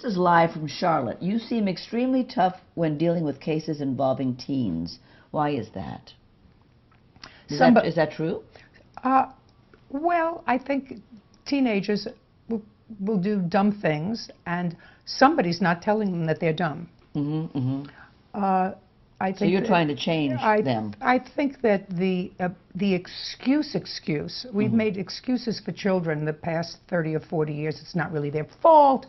This is live from Charlotte. You seem extremely tough when dealing with cases involving teens. Why is that? Is that true? Well, I think teenagers will do dumb things, and somebody's not telling them that they're dumb. Mm-hmm, mm-hmm. I think so you're trying to change them. I think that the excuse, we've made excuses for children the past 30 or 40 years. It's not really their fault.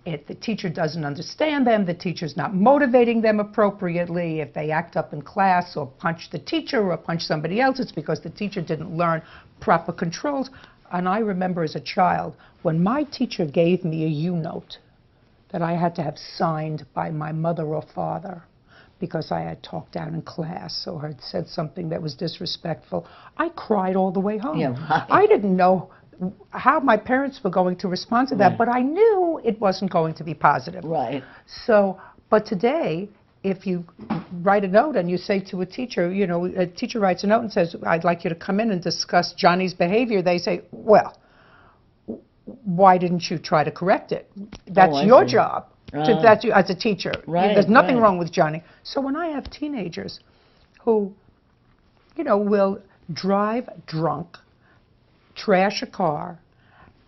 If the teacher doesn't understand them, the teacher's not motivating them appropriately. If they act up in class or punch the teacher or punch somebody else, it's because the teacher didn't learn proper controls. And I remember as a child, when my teacher gave me a U-note that I had to have signed by my mother or father because I had talked out in class or had said something that was disrespectful, I cried all the way home. Yeah, right. I didn't know how my parents were going to respond to that, right. but I knew it wasn't going to be positive. Right. So, but today, if you write a note and you say to a teacher, you know, a teacher writes a note and says, I'd like you to come in and discuss Johnny's behavior, they say, well, why didn't you try to correct it? That's your job. That's you as a teacher. Right, there's nothing wrong with Johnny. So when I have teenagers who, you know, will drive drunk, trash a car,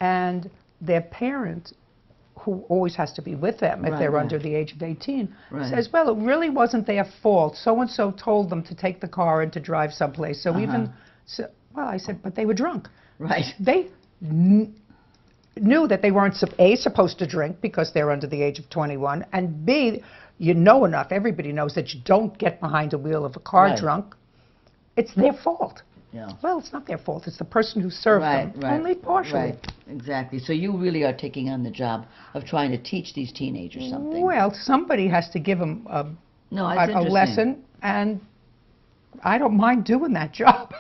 and their parent, who always has to be with them if they're under the age of 18, says, well, it really wasn't their fault. So-and-so told them to take the car and to drive someplace. So even, well, I said, but they were drunk. Right. They knew that they weren't, A, supposed to drink because they're under the age of 21, and B, you know enough, everybody knows that you don't get behind the wheel of a car drunk. It's their fault. Yeah. Well, it's not their fault. It's the person who served them, only partially. Right, exactly. So you really are taking on the job of trying to teach these teenagers something. Well, somebody has to give them a lesson, and I don't mind doing that job.